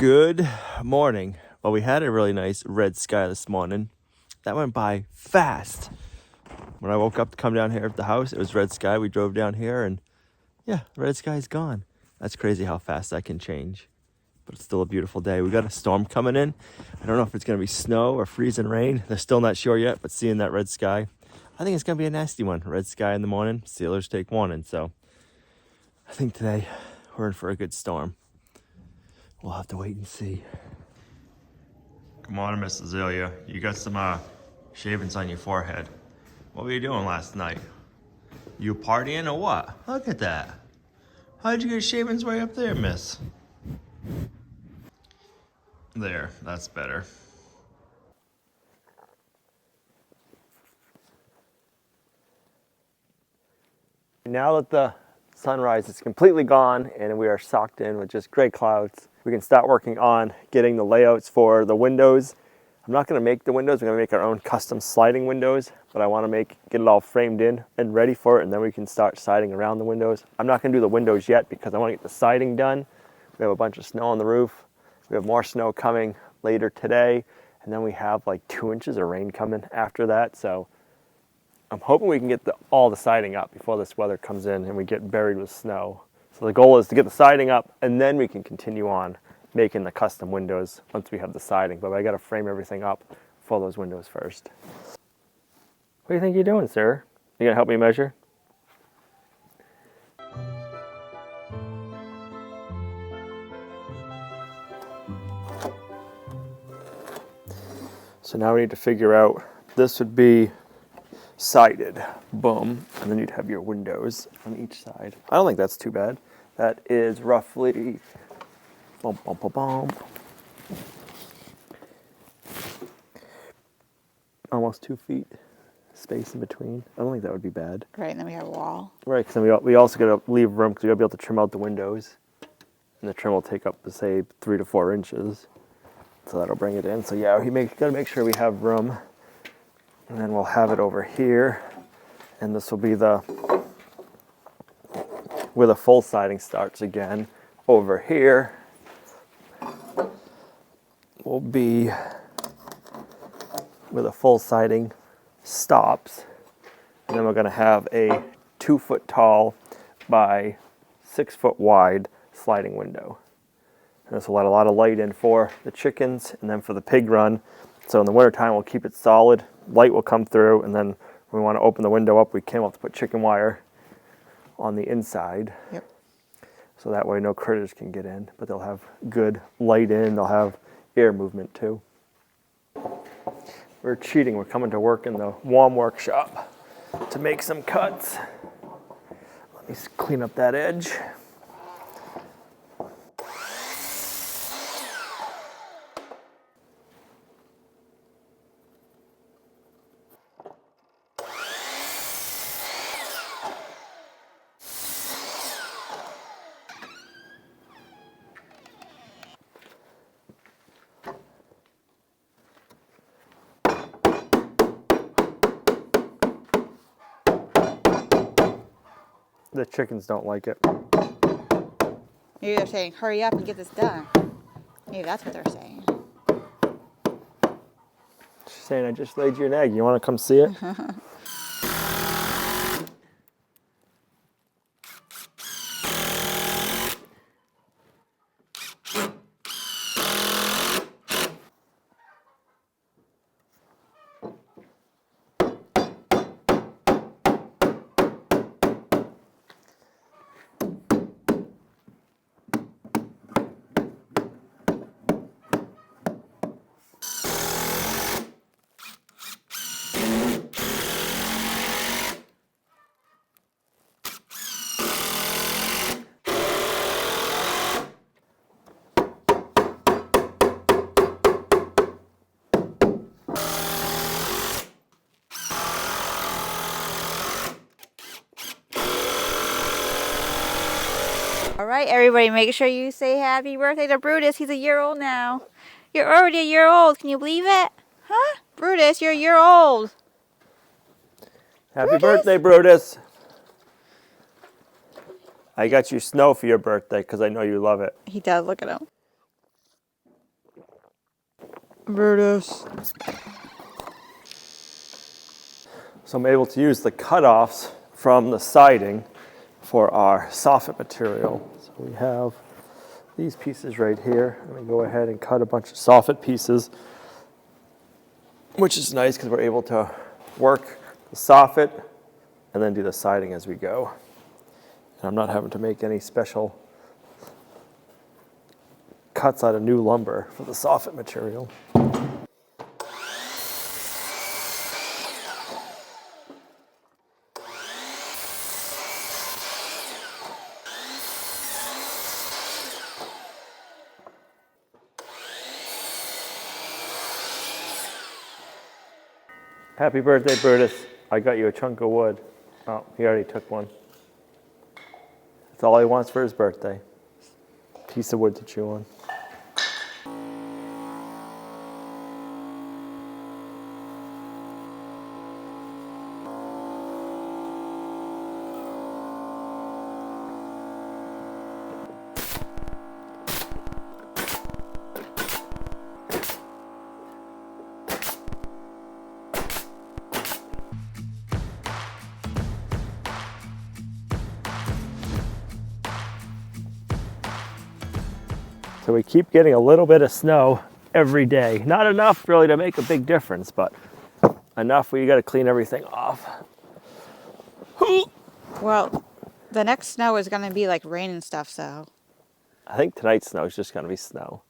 Good morning. Well, we had a really nice red sky this morning. That went by fast. When I woke up to come down here at the house, it was red sky. We drove down here and yeah, the red sky's gone. That's crazy how fast that can change. But it's still a beautiful day. We got a storm coming in. I don't know if it's going to be snow or freezing rain. They're still not sure yet, but seeing that red sky, I think it's going to be a nasty one. Red sky in the morning, sailors take warning. So I think today we're in for a good storm. We'll have to wait and see. Good morning, Miss Azalea. You got some shavings on your forehead. What were you doing last night? You partying or what? Look at that. How'd you get shavings way up there, miss? There, that's better. Now that the sunrise is completely gone and we are socked in with just gray clouds, we can start working on getting the layouts for the windows. I'm not going to make the windows, we're going to make our own custom sliding windows, but I want to get it all framed in and ready for it, and then we can start siding around the windows. I'm not going to do the windows yet because I want to get the siding done. We have a bunch of snow on the roof. We have more snow coming later today, and then we have like 2 inches of rain coming after that, so I'm hoping we can get all the siding up before this weather comes in and we get buried with snow. So the goal is to get the siding up and then we can continue on making the custom windows once we have the siding. But I got to frame everything up for those windows first. What do you think you're doing, sir? You gonna help me measure? So now we need to figure out, this would be sided, boom, and then you'd have your windows on each side. I don't think that's too bad. That is roughly, bum, bum, bum, bum, almost 2 feet space in between. I don't think that would be bad. Right, and then we have a wall. Right, because then we also got to leave room because we got to be able to trim out the windows, and the trim will take up, say, 3 to 4 inches. So that'll bring it in. So yeah, got to make sure we have room. And then we'll have it over here, and this will be where the full siding starts again. Over here will be where the full siding stops, and then we're going to have a 2 foot tall by 6 foot wide sliding window. And this will let a lot of light in for the chickens, and then for the pig run. So in the wintertime, we'll keep it solid. Light will come through, and then when we want to open the window up, we can have to put chicken wire on the inside. Yep. So that way no critters can get in, but they'll have good light in. They'll have air movement too. We're cheating. We're coming to work in the warm workshop to make some cuts. Let me clean up that edge. The chickens don't like it. Maybe they're saying, hurry up and get this done. Maybe that's what they're saying. She's saying, I just laid you an egg. You want to come see it? All right, everybody, make sure you say happy birthday to Brutus. He's a year old now. You're already a year old. Can you believe it? Huh? Brutus, you're a year old. Happy birthday, Brutus. I got you snow for your birthday because I know you love it. He does. Look at him. Brutus. So I'm able to use the cutoffs from the siding for our soffit material. So we have these pieces right here. I'm going to go ahead and cut a bunch of soffit pieces, which is nice because we're able to work the soffit and then do the siding as we go. And I'm not having to make any special cuts out of new lumber for the soffit material. Happy birthday, Brutus. I got you a chunk of wood. Oh, he already took one. That's all he wants for his birthday. Piece of wood to chew on. So we keep getting a little bit of snow every day. Not enough really to make a big difference, but enough where you got to clean everything off. Well, the next snow is going to be like rain and stuff, so. I think tonight's snow is just going to be snow.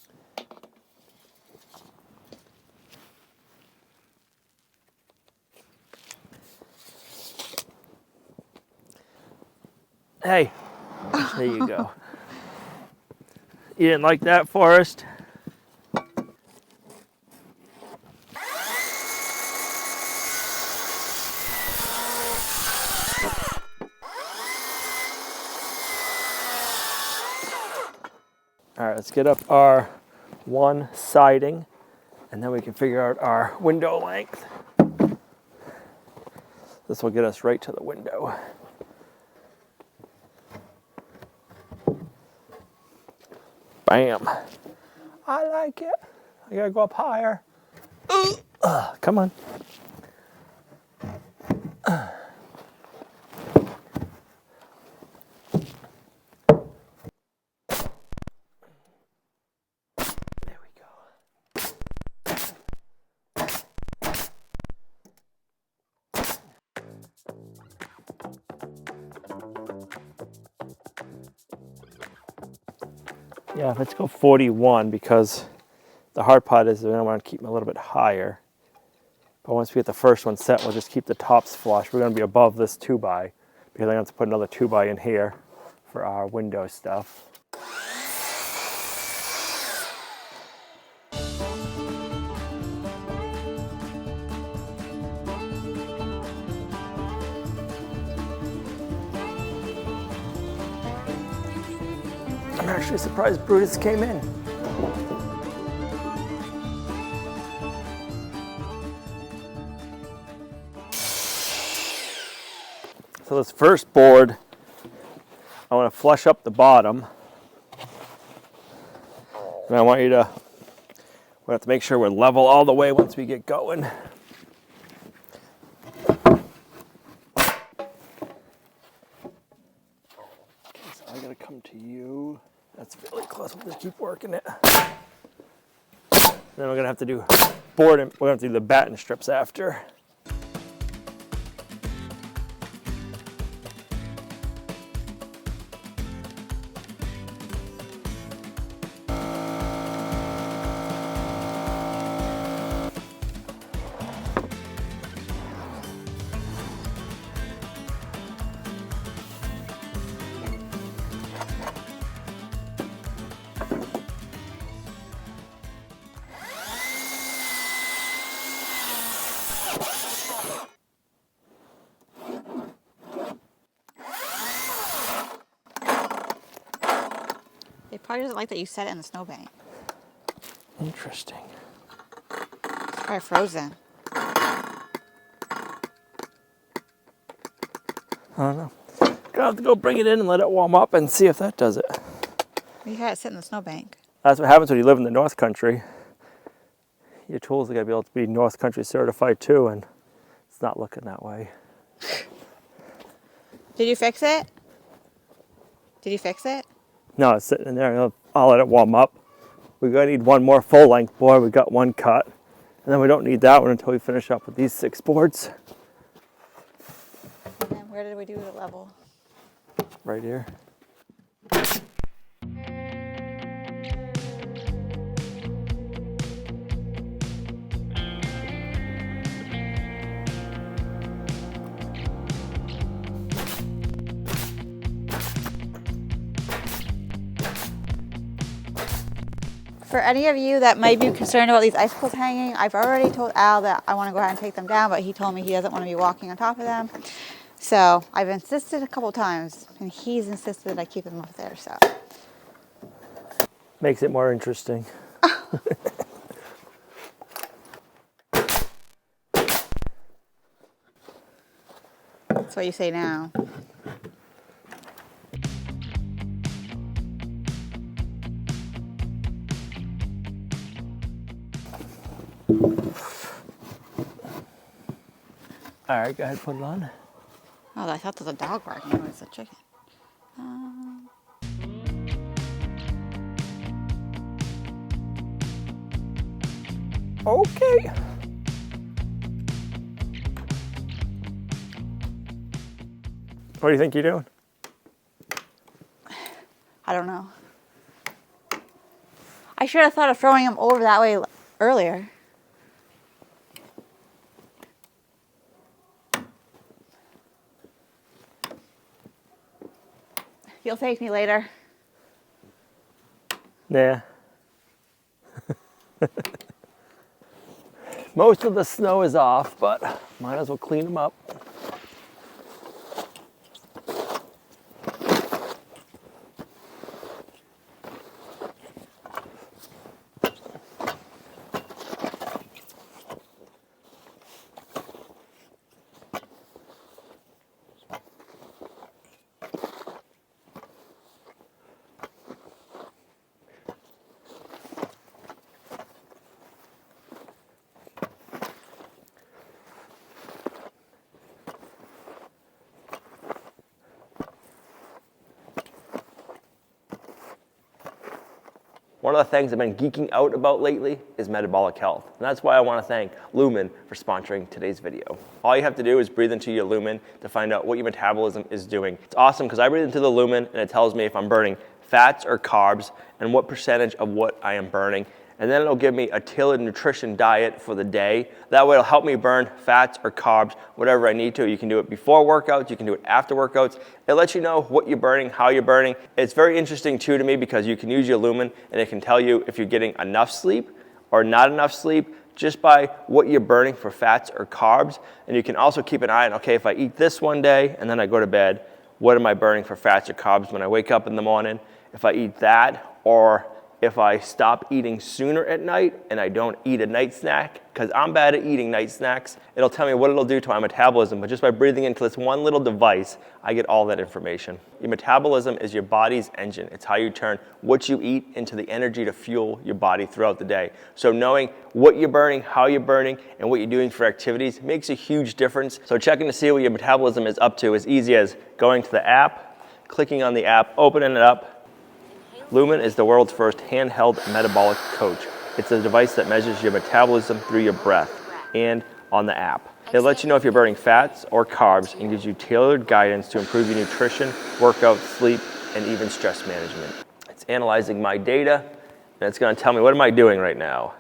Hey, there you go. You didn't like that, Forrest? All right, let's get up our one siding, and then we can figure out our window length. This will get us right to the window. Bam. I like it. I gotta go up higher. Come on. There we go. Yeah, let's go 41 because the hard part is I want to keep them a little bit higher. But once we get the first one set, we'll just keep the tops flush. We're going to be above this 2x because I have to put another 2x in here for our window stuff. I'm actually surprised Brutus came in. So this first board, I want to flush up the bottom. And I want you to, we have to make sure we're level all the way once we get going. Okay, so I gotta come to you. That's really close. We'll just keep working it. Then we're gonna have to do board and we're gonna have to do the batten strips after. It probably doesn't like that you set it in the snowbank. Interesting. It's probably frozen. I don't know. Gonna have to go bring it in and let it warm up and see if that does it. You had it sit in the snowbank. That's what happens when you live in the North Country. your tools are gonna be able to be North Country certified too, and it's not looking that way. Did you fix it? Did you fix it? No, it's sitting in there. I'll let it warm up. We're gonna need one more full length board. We got one cut. And then we don't need that one until we finish up with these 6 boards. And then where did we do the level? Right here. For any of you that might be concerned about these icicles hanging, I've already told Al that I want to go ahead and take them down, but he told me he doesn't want to be walking on top of them. So I've insisted a couple times, and he's insisted I keep them up there. So Makes it more interesting. that's what you say now. All right, go ahead, put it on. Oh, I thought there was a dog barking. It was a chicken. Okay. What do you think you're doing? I don't know. I should have thought of throwing them over that way earlier. You'll thank me later. Yeah. Most of the snow is off, but might as well clean them up. One of the things I've been geeking out about lately is metabolic health. And that's why I want to thank Lumen for sponsoring today's video. All you have to do is breathe into your Lumen to find out what your metabolism is doing. It's awesome because I breathe into the Lumen and it tells me if I'm burning fats or carbs and what percentage of what I am burning. And then it'll give me a tailored nutrition diet for the day. That way it'll help me burn fats or carbs, whatever I need to. You can do it before workouts, you can do it after workouts. It lets you know what you're burning, how you're burning. It's very interesting too to me because you can use your Lumen and it can tell you if you're getting enough sleep or not enough sleep just by what you're burning for fats or carbs. And you can also keep an eye on, okay, if I eat this one day and then I go to bed, what am I burning for fats or carbs when I wake up in the morning? If I eat that, or if I stop eating sooner at night and I don't eat a night snack, because I'm bad at eating night snacks, it'll tell me what it'll do to my metabolism. But just by breathing into this one little device, I get all that information. Your metabolism is your body's engine. It's how you turn what you eat into the energy to fuel your body throughout the day. So knowing what you're burning, how you're burning, and what you're doing for activities makes a huge difference. So checking to see what your metabolism is up to is easy as going to the app, clicking on the app, opening it up. Lumen is the world's first handheld metabolic coach. It's a device that measures your metabolism through your breath and on the app. It lets you know if you're burning fats or carbs and gives you tailored guidance to improve your nutrition, workout, sleep, and even stress management. It's analyzing my data, and it's going to tell me what am I doing right now.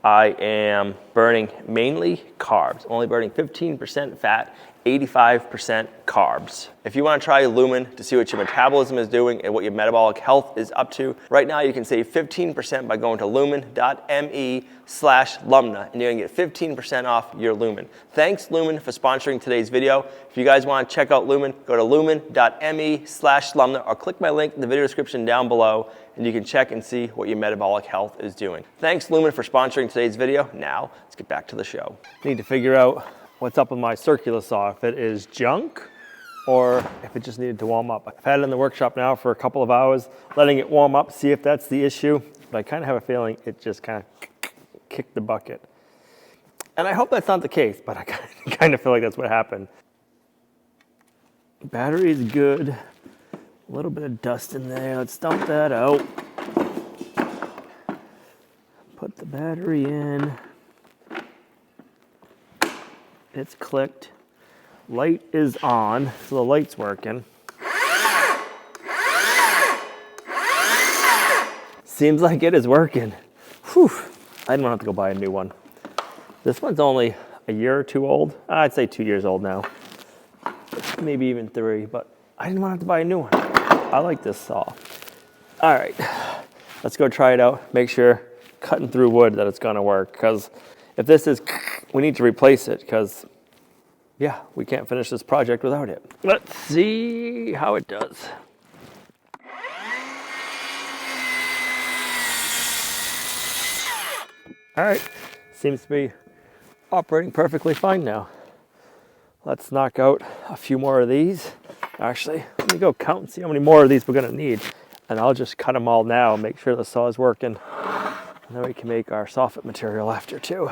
I am burning mainly carbs, only burning 15% fat, 85% carbs. If you want to try Lumen to see what your metabolism is doing and what your metabolic health is up to, right now you can save 15% by going to lumen.me/Lumnah, and you're going to get 15% off your Lumen. Thanks Lumen for sponsoring today's video. If you guys want to check out Lumen, go to lumen.me/Lumnah or click my link in the video description down below and you can check and see what your metabolic health is doing. Thanks Lumen for sponsoring today's video. Now, let's get back to the show. Need to figure out what's up with my circular saw, if it is junk or if it just needed to warm up. I've had it in the workshop now for a couple of hours, letting it warm up, see if that's the issue. But I kind of have a feeling it just kind of kicked the bucket. And I hope that's not the case, but I kind of feel like that's what happened. Battery is good. A little bit of dust in there. Let's dump that out. Put the battery in. It's clicked. Light is on, so the light's working. Seems like it is working. Whew. I don't have to go buy a new one. This one's only a year or two old. I'd say 2 years old now. Maybe even 3, but I didn't want to have to buy a new one. I like this saw. All right, let's go try it out. Make sure cutting through wood that it's gonna work, because if this is, we need to replace it, because yeah, we can't finish this project without it. Let's see how it does. All right, seems to be operating perfectly fine now. Let's knock out a few more of these. Actually, let me go count and see how many more of these we're gonna need. And I'll just cut them all now, make sure the saw is working. And then we can make our soffit material after too.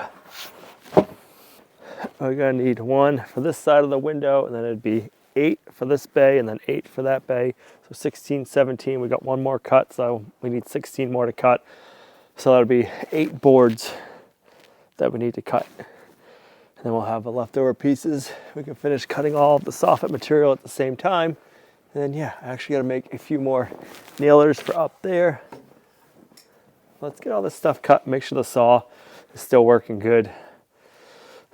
We're gonna need 1 for this side of the window, and then it'd be 8 for this bay, and then 8 for that bay. So 16, 17, we got 1 more cut, so we need 16 more to cut. So that'll be 8 boards that we need to cut. And then we'll have the leftover pieces. We can finish cutting all of the soffit material at the same time. And then yeah, I actually gotta make a few more nailers for up there. Let's get all this stuff cut, make sure the saw is still working good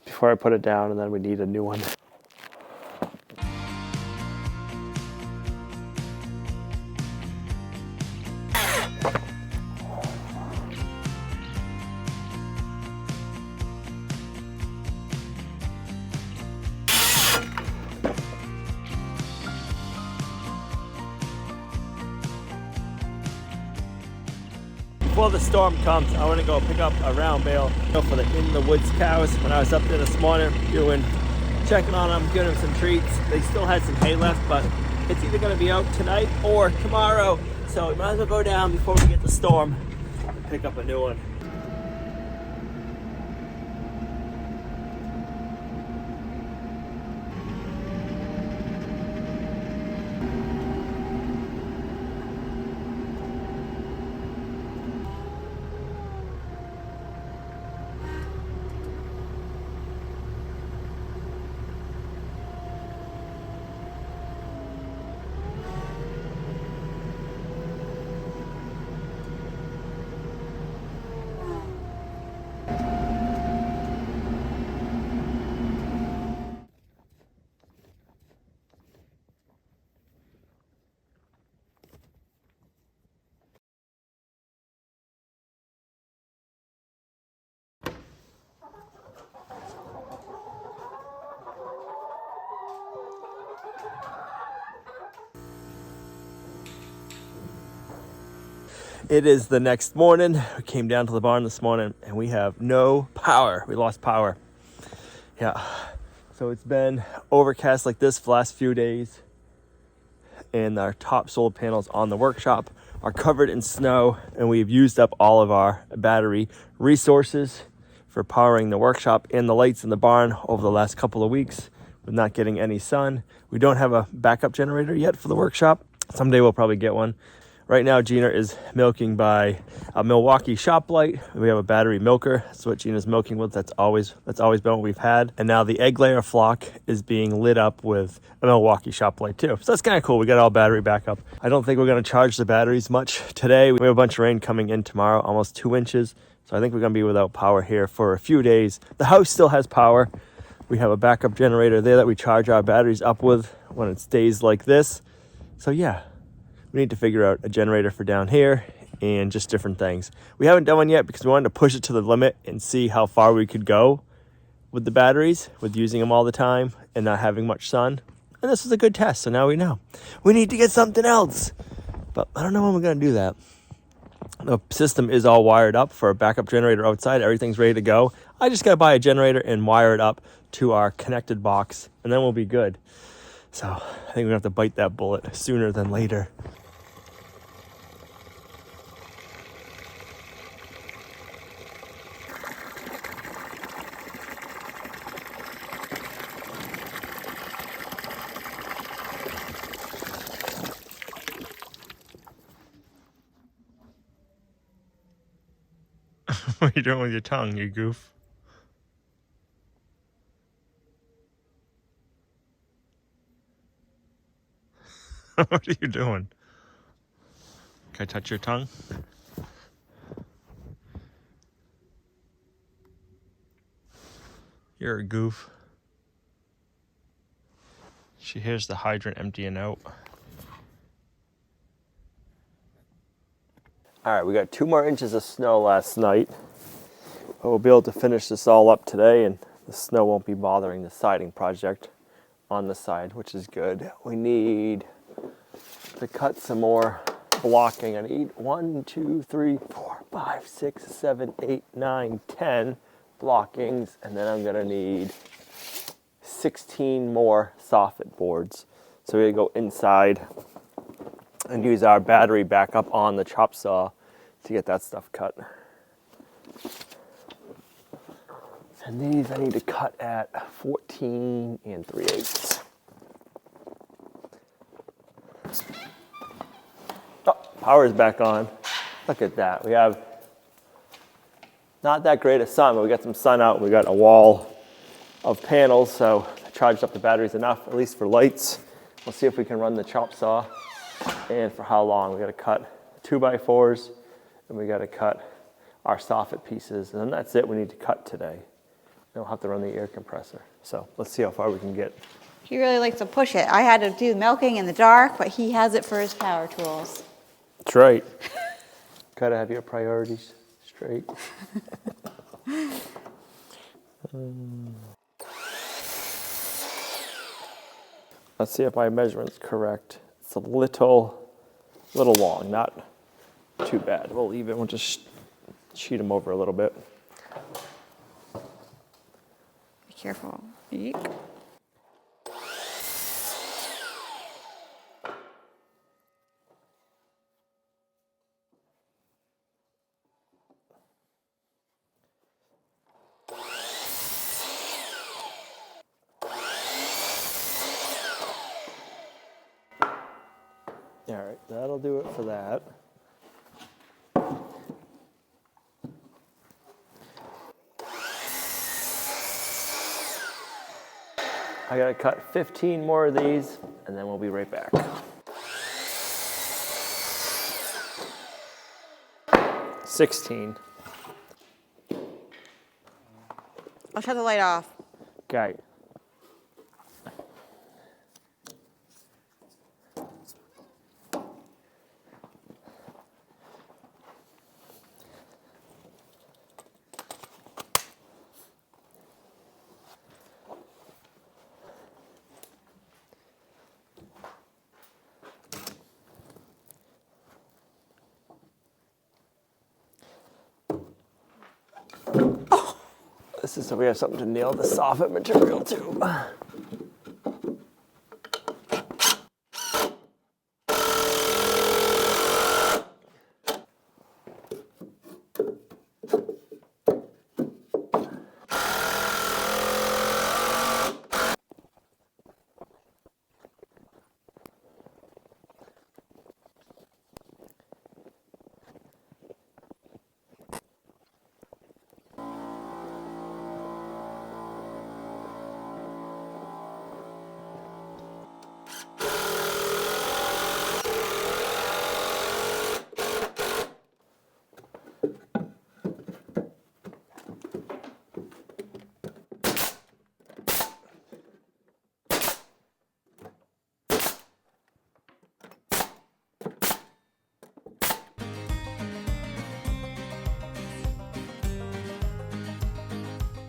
before I put it down, and then we need a new one. Before the storm comes, I want to go pick up a round bale for the in the woods cows. When I was up there this morning checking on them, giving them some treats, they still had some hay left, but it's either going to be out tonight or tomorrow, so we might as well go down before we get the storm and pick up a new one. It is the next morning. We came down to the barn this morning and we have no power. We lost power. Yeah. So it's been overcast like this for the last few days. And our top solar panels on the workshop are covered in snow, and we've used up all of our battery resources for powering the workshop and the lights in the barn over the last couple of weeks with not getting any sun. We don't have a backup generator yet for the workshop. Someday we'll probably get one. Right now, Gina is milking by a Milwaukee shop light. We have a battery milker. That's what Gina's milking with. That's always been what we've had. And now the egg layer flock is being lit up with a Milwaukee shop light too. So that's kind of cool. We got all battery backup. I don't think we're going to charge the batteries much today. We have a bunch of rain coming in tomorrow, almost 2 inches. So I think we're going to be without power here for a few days. The house still has power. We have a backup generator there that we charge our batteries up with when it stays like this. So yeah. We need to figure out a generator for down here and just different things. We haven't done one yet because we wanted to push it to the limit and see how far we could go with the batteries, with using them all the time and not having much sun. And this was a good test, so now we know. We need to get something else, but I don't know when we're gonna do that. The system is all wired up for a backup generator outside. Everything's ready to go. I just gotta buy a generator and wire it up to our connected box, and then we'll be good. So I think we're gonna have to bite that bullet sooner than later. What are you doing with your tongue, you goof? What are you doing? Can I touch your tongue? You're a goof. She hears the hydrant emptying out. All right, we got 2 more inches of snow last night. We'll be able to finish this all up today, and the snow won't be bothering the siding project on the side, which is good. We need to cut some more blocking. I need 1, 2, 3, 4, 5, 6, 7, 8, 9, 10 blockings, and then I'm gonna need 16 more soffit boards. So we're gonna go inside and use our battery backup on the chop saw to get that stuff cut. And these I need to cut at 14 3/8. Oh, power's back on. Look at that. We have not that great a sun, but we got some sun out. We got a wall of panels, so I charged up the batteries enough, at least for lights. We'll see if we can run the chop saw and for how long. We got to cut 2x4s, and we got to cut our soffit pieces, and then that's it we need to cut today. We'll have to run the air compressor. So let's see how far we can get. He really likes to push it. I had to do milking in the dark, but he has it for his power tools. That's right. Gotta have your priorities straight. Let's see if my measurement's correct. It's a little long, not too bad. We'll leave it. We'll just sheet them over a little bit. Be careful. Eek. All right, that'll do it for that. I gotta cut 15 more of these, and then we'll be right back. 16. I'll shut the light off. Okay. This is so we have something to nail the soffit material to.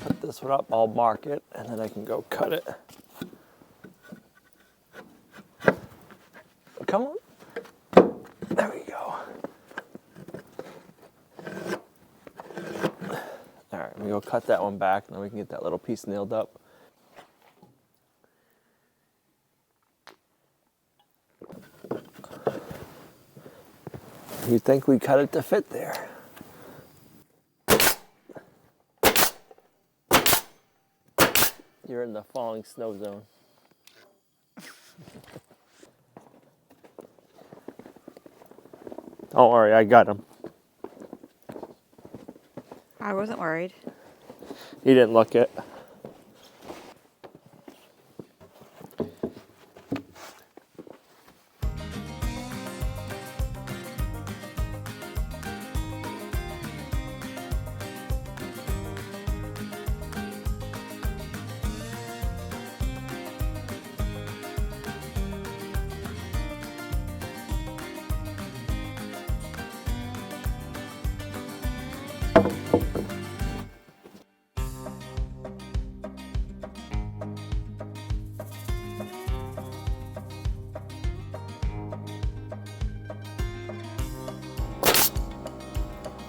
Put this one up, I'll mark it, and then I can go cut it. Come on. There we go. All right, we go cut that one back, and then we can get that little piece nailed up. You'd think we cut it to fit there. You're in the falling snow zone. Don't worry, I got him. I I wasn't worried. You didn't look it.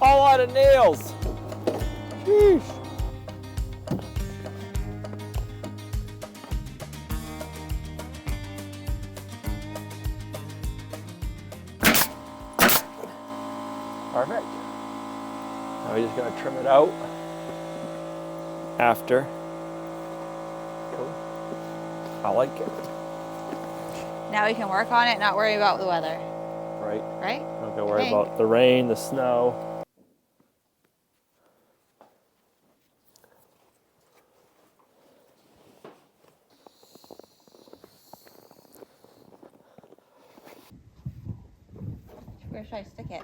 All out of nails. Sheesh. Perfect. Now we're just gonna trim it out after. Cool. I like it. Now we can work on it, not worry about the weather. Right. Right? Don't have to worry about the rain, the snow. Where should I stick it?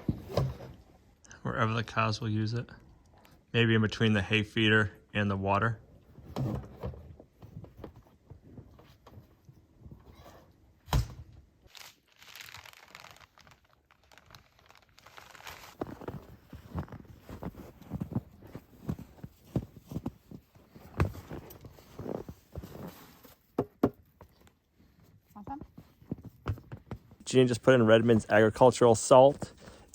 Wherever the cows will use it. Maybe in between the hay feeder and the water. Want some? Gene just put in Redmond's agricultural salt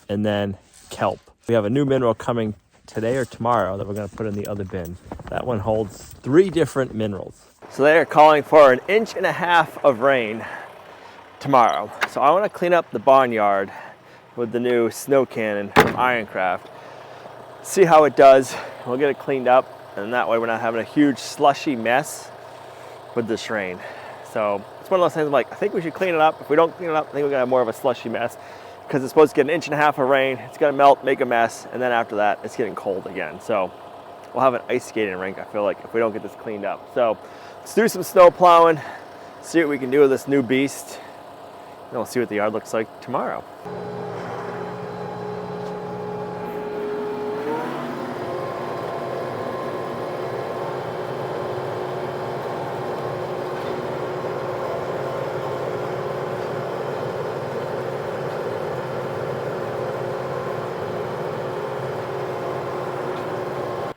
and then kelp. We have a new mineral coming today or tomorrow that we're going to put in the other bin. That one holds 3 different minerals. So they are calling for 1.5 inches of rain tomorrow. So I want to clean up the barnyard with the new snow cannon from Ironcraft. See how it does. We'll get it cleaned up, and that way we're not having a huge slushy mess with this rain. So it's one of those things I'm like, I think we should clean it up. If we don't clean it up, I think we're gonna have more of a slushy mess because it's supposed to get 1.5 inches of rain. It's gonna melt, make a mess, and then after that, it's getting cold again. So we'll have an ice skating rink, I feel like, if we don't get this cleaned up. So let's do some snow plowing, see what we can do with this new beast, and we'll see what the yard looks like tomorrow.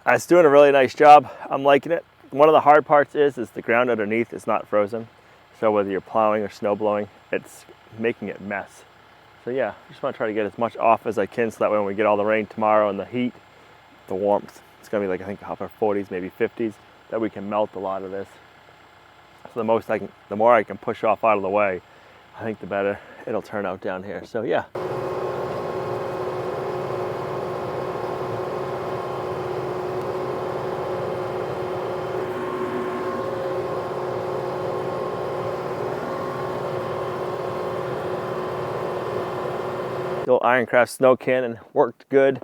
It's doing a really nice job. I'm liking it. One of the hard parts is the ground underneath is not frozen. So whether you're plowing or snow blowing, it's making it mess. So yeah, I just want to try to get as much off as I can so that when we get all the rain tomorrow and the heat, the warmth, it's gonna be like I think upper 40s, maybe 50s, that we can melt a lot of this. So the more I can push off out of the way, I think the better it'll turn out down here. So yeah. The old Ironcraft snow cannon worked good.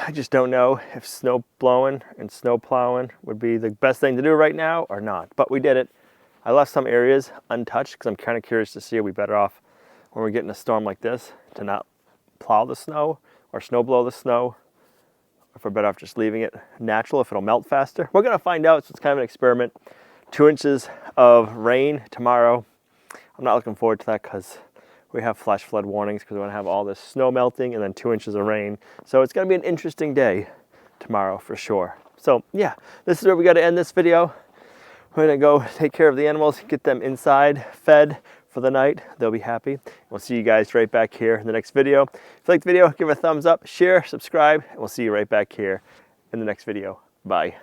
I just don't know if snow blowing and snow plowing would be the best thing to do right now or not, but we did it. I left some areas untouched because I'm kind of curious to see are we better off when we get in a storm like this to not plow the snow or snow blow the snow, if we're better off just leaving it natural if it'll melt faster. We're gonna find out, so it's kind of an experiment. 2 inches of rain tomorrow. I'm not looking forward to that because we have flash flood warnings because we're gonna have all this snow melting and then 2 inches of rain. So it's gonna be an interesting day tomorrow for sure. So yeah, this is where we gotta end this video. We're gonna go take care of the animals, get them inside, fed for the night. They'll be happy. We'll see you guys right back here in the next video. If you like the video, give it a thumbs up, share, subscribe, and we'll see you right back here in the next video. Bye.